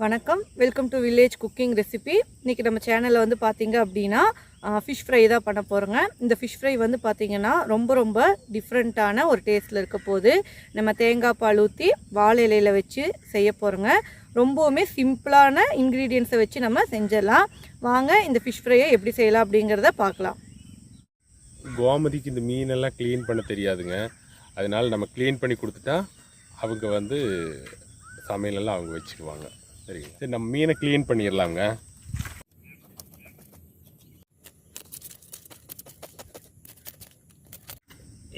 வணக்கம், welcome to village cooking recipe. இன்றைக்கி நம்ம சேனலில் வந்து பார்த்திங்க அப்படின்னா ஃபிஷ் ஃப்ரை தான் பண்ண போகிறோங்க. இந்த ஃபிஷ் ஃப்ரை வந்து பார்த்திங்கன்னா ரொம்ப டிஃப்ரெண்ட்டான ஒரு டேஸ்ட்டில் இருக்க போது. நம்ம தேங்காய் பால் ஊற்றி வாழை இலையில் வச்சு செய்ய போகிறோங்க. ரொம்பவுமே சிம்பிளான இன்க்ரீடியன்ஸை வச்சு நம்ம செஞ்சிடலாம். வாங்க இந்த ஃபிஷ் ஃப்ரையை எப்படி செய்யலாம் அப்படிங்கிறத பார்க்கலாம். கோமதிக்கு இந்த மீனெல்லாம் க்ளீன் பண்ண தெரியாதுங்க. அதனால் நம்ம க்ளீன் பண்ணி கொடுத்துட்டா அவங்க வந்து சமையலெல்லாம் அவங்க வச்சுக்குவாங்க. சரி, நம்ம மீனை க்ளீன் பண்ணிடலாங்க.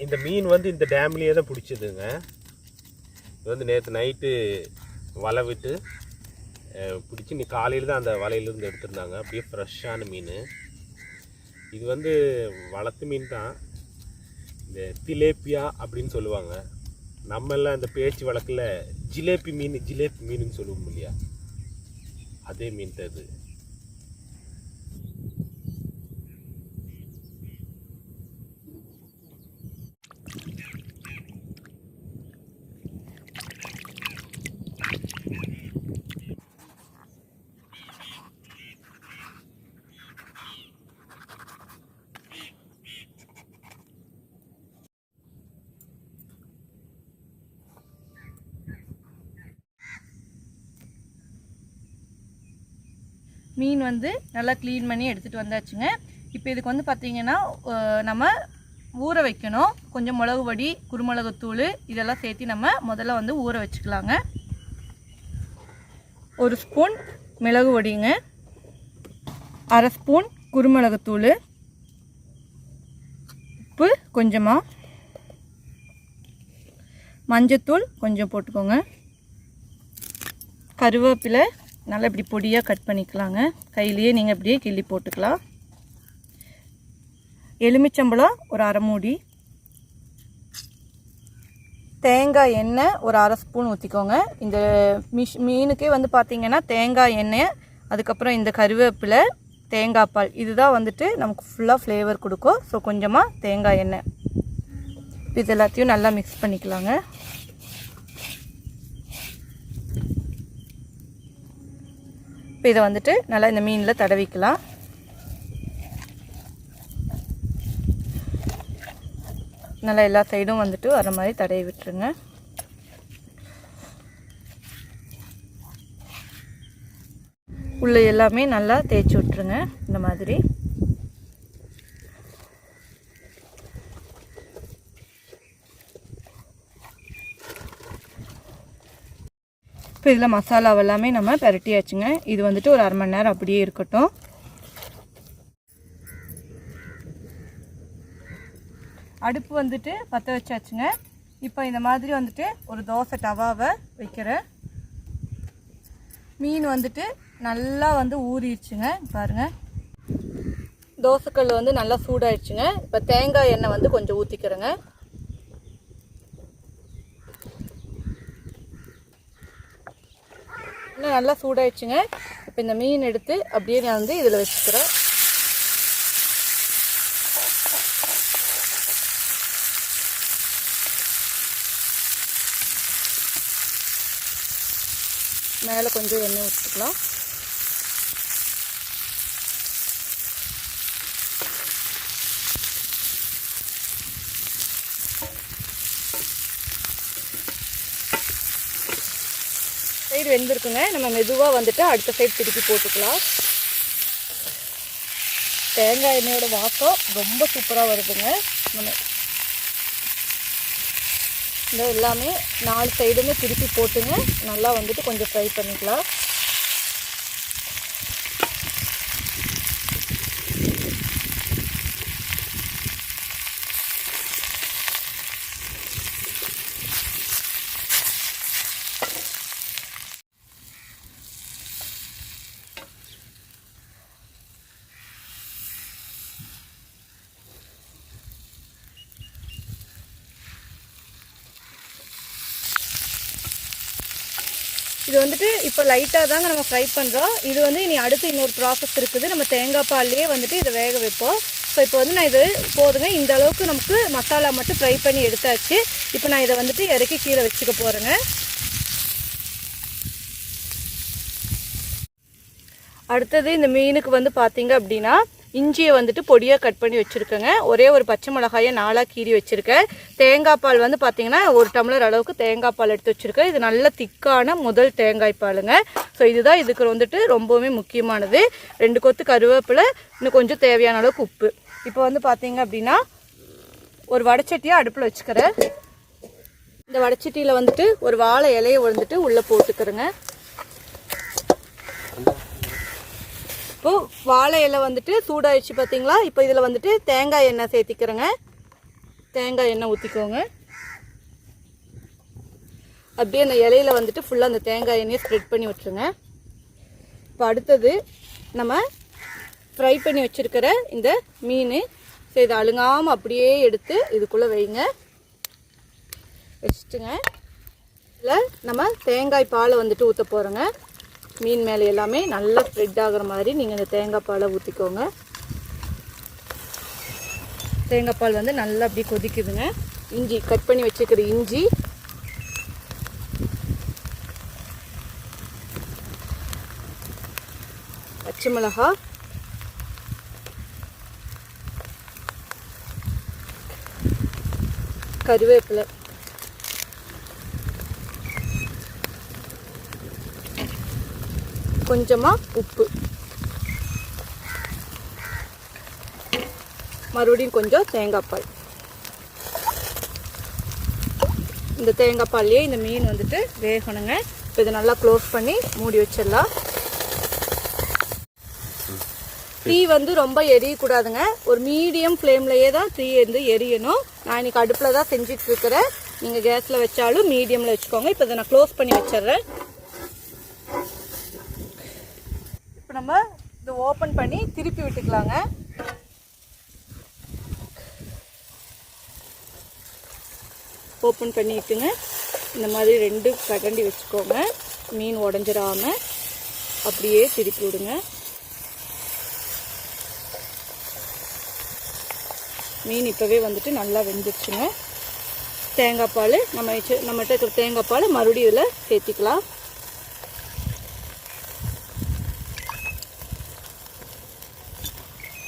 இந்த மீன் வந்து இந்த டேம்லேயே தான் பிடிச்சதுங்க. இது வந்து நேற்று நைட்டு வலை விட்டு பிடிச்சி இன்னைக்கு காலையில் தான் அந்த வலையிலேருந்து எடுத்துருந்தாங்க. அப்படியே ஃப்ரெஷ்ஷான மீன். இது வந்து வளர்த்து மீன் தான். இந்த திலேப்பியா அப்படின்னு சொல்லுவாங்க. நம்மெல்லாம் இந்த பேச்சு வழக்கில் ஜிலேபி மீனுன்னு சொல்லுவோம் இல்லையா, அதே மீன் தான் இது. மீன் வந்து நல்லா க்ளீன் பண்ணி எடுத்துகிட்டு வந்தாச்சுங்க. இப்போ இதுக்கு வந்து பார்த்திங்கன்னா நம்ம ஊற வைக்கணும். கொஞ்சம் மிளகு பொடி, குருமிளகுத்தூள் இதெல்லாம் சேர்த்து நம்ம முதல்ல வந்து ஊற வச்சுக்கலாங்க. 1 ஸ்பூன் மிளகு பொடிங்க, 1/2 ஸ்பூன் குருமிளகுத்தூள், உப்பு கொஞ்சமாக, மஞ்சத்தூள் கொஞ்சம் போட்டுக்கோங்க, கருவேப்பிலை நல்லா இப்படி பொடியாக கட் பண்ணிக்கலாங்க. கையிலேயே நீங்கள் இப்படியே கிள்ளி போட்டுக்கலாம். எலுமிச்சம்பழம் ஒரு 1/2 மூடி, தேங்காய் எண்ணெய் ஒரு 1/2 ஸ்பூன் ஊற்றிக்கோங்க. இந்த மீனுக்கே வந்து பார்த்திங்கன்னா தேங்காய் எண்ணெய், அதுக்கப்புறம் இந்த கருவேப்பிலை, தேங்காய் பால், இதுதான் வந்துட்டு நமக்கு ஃபுல்லாக ஃப்ளேவர் கொடுக்கும். ஸோ கொஞ்சமாக தேங்காய் எண்ணெய், இது எல்லாத்தையும் நல்லா மிக்ஸ் பண்ணிக்கலாங்க. இப்போ இதை வந்துட்டு நல்லா இந்த மீனில் தடவிக்கலாம். நல்லா எல்லா சைடும் வந்துட்டு வர மாதிரி தடவி விட்டுருங்க. உள்ள எல்லாமே நல்லா தேய்ச்சி விட்டுருங்க இந்த மாதிரி. இப்போ இதில் மசாலாவெல்லாமே நம்ம பரட்டியாச்சுங்க. இது வந்துட்டு ஒரு 1/2 மணி நேரம் அப்படியே இருக்கட்டும். அடுப்பு வந்துட்டு பற்ற வச்சாச்சுங்க. இப்போ இந்த மாதிரி வந்துட்டு ஒரு தோசை டவாவை வைக்கிறேன். மீன் வந்துட்டு நல்லா வந்து ஊறிடுச்சுங்க. பாருங்கள், தோசைக்கல் வந்து நல்லா சூடாயிடுச்சுங்க. இப்போ தேங்காய் எண்ணெய் வந்து கொஞ்சம் ஊற்றிக்கிறேங்க. இன்னும் நல்லா சூடாயிடுச்சுங்க. இப்போ இந்த மீன் எடுத்து அப்படியே நான் வந்து இதில் வச்சுக்கிறேன். மேலே கொஞ்சம் எண்ணெய் ஊற்றிக்கலாம். சைடு வெந்திருக்குங்க. நம்ம மெதுவாக வந்துட்டு அடுத்த சைடு திருப்பி போட்டுக்கலாம். தேங்காய் எண்ணெயோட வாசம் ரொம்ப சூப்பராக வருதுங்க. நம்ம இந்த எல்லாமே 4 சைடுமே திருப்பி போட்டுங்க நல்லா வந்துட்டு கொஞ்சம் ஃப்ரை பண்ணிக்கலாம். இது வந்துட்டு இப்போ லைட்டாக தாங்க நம்ம ஃப்ரை பண்ணுறோம். இது வந்து இனி அடுத்து இன்னொரு ப்ராசஸ் இருக்குது. நம்ம தேங்காய் பால்லையே வந்துட்டு இதை வேக வைப்போம். ஸோ இப்போ வந்து நான் இது போதுங்க, இந்த அளவுக்கு நமக்கு மசாலா மட்டும் ஃப்ரை பண்ணி எடுத்தாச்சு. இப்போ நான் இதை வந்துட்டு இறக்கி கீழே வச்சுக்க போகிறேங்க. அடுத்தது இந்த மீனுக்கு வந்து பார்த்தீங்க அப்படின்னா இஞ்சியை வந்துட்டு பொடியாக கட் பண்ணி வச்சுருக்கேங்க. ஒரே ஒரு பச்சை மிளகாயை 4 கீறி வச்சுருக்கேன். தேங்காய் பால் வந்து பார்த்திங்கன்னா 1 டம்ளர் அளவுக்கு தேங்காய் பால் எடுத்து வச்சுருக்கேன். இது நல்ல திக்கான முதல் தேங்காய் பாலுங்க. ஸோ இதுதான் இதுக்கு வந்துட்டு ரொம்பவுமே முக்கியமானது. 2 கொத்து கருவேப்பிலை, இன்னும் கொஞ்சம் தேவையான அளவுக்கு உப்பு. இப்போ வந்து பார்த்தீங்க அப்படின்னா ஒரு வடைச்சட்டியை அடுப்பில் வச்சுக்கிறேன். இந்த வடைச்சட்டியில் வந்துட்டு ஒரு வாழை இலையை வந்துட்டு உள்ளே போட்டுக்கிறேங்க. இப்போது வாழை இலை வந்துட்டு சூடாகிடுச்சு பார்த்தீங்களா. இப்போ இதில் வந்துட்டு தேங்காய் எண்ணெய் சேர்த்திக்கிறேங்க. தேங்காய் எண்ணெய் ஊற்றிக்கோங்க. அப்படியே அந்த இலையில் வந்துட்டு ஃபுல்லாக அந்த தேங்காய் எண்ணெயை ஸ்ப்ரெட் பண்ணி விட்டுருங்க. இப்போ அடுத்தது நம்ம ஃப்ரை பண்ணி வச்சுருக்கிற இந்த மீன், ஸோ இதை அழுங்காமல் அப்படியே எடுத்து இதுக்குள்ளே வைங்க. வச்சுட்டுங்க இதில் நம்ம தேங்காய் பாலை வந்துட்டு ஊற்ற போகிறோங்க. மீன் மேலே எல்லாமே நல்லா ஸ்ப்ரெட் ஆகிற மாதிரி நீங்கள் இந்த தேங்காய் பாலை ஊற்றிக்கோங்க. தேங்காய் பால் வந்து நல்லா அப்படி கொதிக்குதுங்க. இஞ்சி கட் பண்ணி வச்சுக்கிற இஞ்சி, பச்சை மிளகாய், கருவேப்பிலை, கொஞ்சமாக உப்பு, மறுபடியும் கொஞ்சம் தேங்காய் பால். இந்த தேங்காய் பால்லையே இந்த மீன் வந்துட்டு வேகணுங்க. இப்போ இதை நல்லா க்ளோஸ் பண்ணி மூடி வச்சிடலாம். தீ வந்து ரொம்ப எரியக்கூடாதுங்க. ஒரு மீடியம் ஃப்ளேம்லையே தான் தீ வந்து எரியணும். நான் இன்றைக்கி அடுப்பில் தான் செஞ்சிட்ருக்கிறேன். நீங்கள் கேஸில் வச்சாலும் மீடியமில் வச்சுக்கோங்க. இப்போ இதை நான் க்ளோஸ் பண்ணி வச்சிட்றேன். இப்போ நம்ம இதை ஓப்பன் பண்ணி திருப்பி விட்டுக்கலாங்க. ஓப்பன் பண்ணிட்டுங்க இந்த மாதிரி 2 கரண்டி வச்சுக்கோங்க. மீன் உடஞ்சிடாமல் அப்படியே திருப்பி விடுங்க. மீன் இப்போவே வந்துட்டு நல்லா வெந்துடுச்சுங்க. தேங்காய் பால் நம்மகிட்ட இருக்கிற தேங்காய் பால் மறுபடியும் இதில் சேர்த்திக்கலாம்.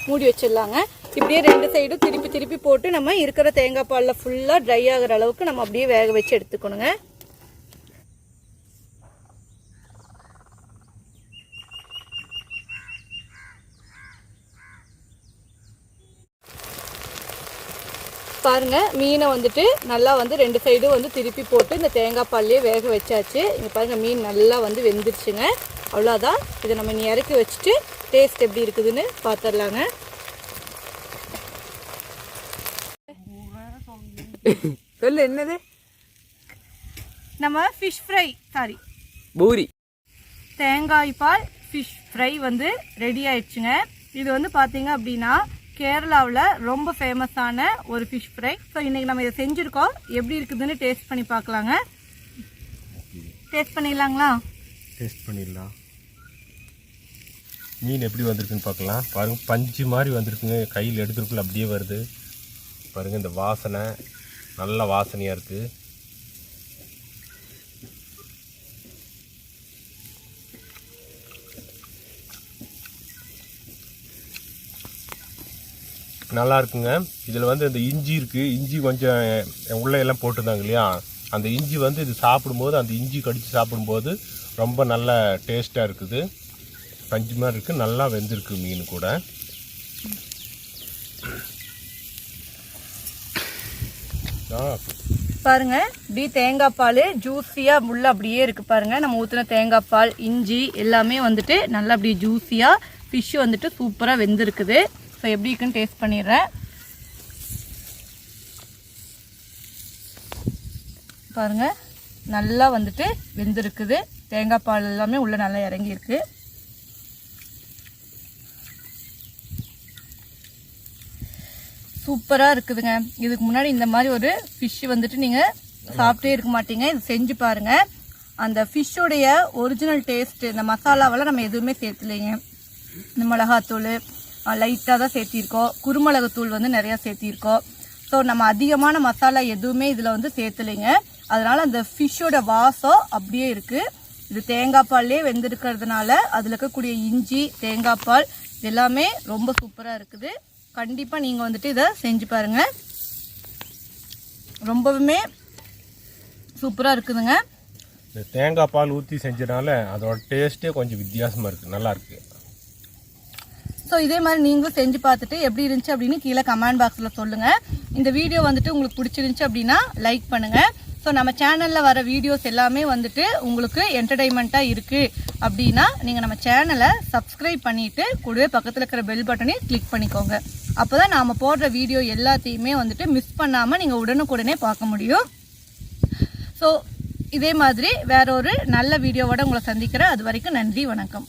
மூடி வச்சிடலாங்க. இப்படியே 2 சைடும் திருப்பி திருப்பி போட்டு நம்ம இருக்கிற தேங்காய் பாலில் ஃபுல்லாக ட்ரை ஆகிற அளவுக்கு நம்ம அப்படியே வேக வச்சு எடுத்துக்கணுங்க. பாருங்க, மீனை வந்துட்டு நல்லா வந்து 2 சைடும் வந்து திருப்பி போட்டு இந்த தேங்காய் பால்லையே வேக வச்சாச்சு. இங்கே பாருங்க, மீன் நல்லா வந்து வெந்துருச்சுங்க. அவ்வளோதான். இதை நம்ம இனி இறக்கி வச்சுட்டு டேஸ்ட் எப்படி இருக்குதுன்னு பார்த்துடலாங்க. சொல்லு, என்னது? நம்ம ஃபிஷ் ஃப்ரை, பூரி தேங்காய் பால் ஃபிஷ் ஃப்ரை வந்து ரெடி ஆயிடுச்சுங்க. இது வந்து பார்த்தீங்க அப்படின்னா கேரளாவில் ரொம்ப ஃபேமஸான ஒரு ஃபிஷ் ஃப்ரை. ஸோ இன்றைக்கி நம்ம இதை செஞ்சுருக்கோம். எப்படி இருக்குதுன்னு டேஸ்ட் பண்ணி பார்க்கலாங்க. டேஸ்ட் பண்ணிடலாங்களா? டேஸ்ட் பண்ணிடலாம். மீன் எப்படி வந்திருக்குன்னு பார்க்கலாம். பாருங்கள், பஞ்சு மாதிரி வந்திருக்குங்க. கையில் எடுத்துருக்குள்ள அப்படியே வருது பாருங்கள். இந்த வாசனை நல்ல வாசனையாக இருக்குது. நல்லா இருக்குங்க. இதில் வந்து இந்த இஞ்சி இருக்குது. இஞ்சி கொஞ்சம் உள்ளே எல்லாம் போட்டிருந்தாங்க இல்லையா, அந்த இஞ்சி வந்து இது சாப்பிடும்போது, அந்த இஞ்சி கடித்து சாப்பிடும்போது ரொம்ப நல்ல டேஸ்ட்டாக இருக்குது. பஞ்சு மாதிரி இருக்குது. நல்லா வெந்திருக்கு மீன் கூட. பாருங்க, இப்படி தேங்காய் பால் ஜூஸியாக உள்ள அப்படியே இருக்குது பாருங்க. நம்ம ஊற்றின தேங்காய் பால், இஞ்சி எல்லாமே வந்துட்டு நல்லா அப்படியே ஜூஸியாக, ஃபிஷ் வந்துட்டு சூப்பராக வெந்திருக்குது. ஸோ எப்படி இருக்குன்னு டேஸ்ட் பண்ணிடுறேன். பாருங்க, நல்லா வந்துட்டு வெந்திருக்குது. தேங்காய் பால் எல்லாமே உள்ளே நல்லா இறங்கியிருக்கு. சூப்பராக இருக்குதுங்க. இதுக்கு முன்னாடி இந்த மாதிரி ஒரு ஃபிஷ் வந்துட்டு நீங்கள் சாப்பிட்டே இருக்க மாட்டீங்க. இது செஞ்சு பாருங்கள். அந்த ஃபிஷ்ஷோடைய ஒரிஜினல் டேஸ்ட்டு, இந்த மசாலாவெல்லாம் நம்ம எதுவுமே சேர்த்துலைங்க. இந்த மிளகாத்தூள் லைட்டாக தான் சேர்த்திருக்கோம். குருமிளகுத்தூள் வந்து நிறையா சேர்த்திருக்கோம். ஸோ நம்ம அதிகமான மசாலா எதுவுமே இதில் வந்து சேர்த்துலைங்க. அதனால் அந்த ஃபிஷ்ஷோட வாசம் அப்படியே இருக்குது. இது தேங்காய் பால்லே வெந்திருக்கிறதுனால அதில் இருக்கக்கூடிய இஞ்சி தேங்காய் பால் எல்லாமே ரொம்ப சூப்பராக இருக்குது. கண்டிப்பாக நீங்கள் வந்துட்டு இதை செஞ்சு பாருங்கள், ரொம்பவுமே சூப்பராக இருக்குதுங்க. இந்த தேங்காய் பால் ஊற்றி செஞ்சனால அதோட டேஸ்ட்டே கொஞ்சம் வித்தியாசமாக இருக்குது, நல்லா இருக்குது. ஸோ இதே மாதிரி நீங்களும் செஞ்சு பார்த்துட்டு எப்படி இருந்துச்சு அப்படின்னு கீழே கமெண்ட் பாக்ஸில் சொல்லுங்கள். இந்த வீடியோ வந்துட்டு உங்களுக்கு பிடிச்சிருந்துச்சு அப்படின்னா லைக் பண்ணுங்கள். ஸோ நம்ம சேனலில் வர வீடியோஸ் எல்லாமே வந்துட்டு உங்களுக்கு என்டர்டெயின்மெண்ட்டாக இருக்குது அப்படின்னா நீங்கள் நம்ம சேனலை சப்ஸ்கிரைப் பண்ணிவிட்டு கூடவே பக்கத்தில் இருக்கிற பெல் பட்டனையும் கிளிக் பண்ணிக்கோங்க. அப்போ தான் நாம் போடுற வீடியோ எல்லாத்தையுமே வந்துட்டு மிஸ் பண்ணாமல் நீங்கள் உடனுக்குடனே பார்க்க முடியும். ஸோ இதே மாதிரி வேற ஒரு நல்ல வீடியோவோட உங்களை சந்திக்கிறேன். அது வரைக்கும் நன்றி, வணக்கம்.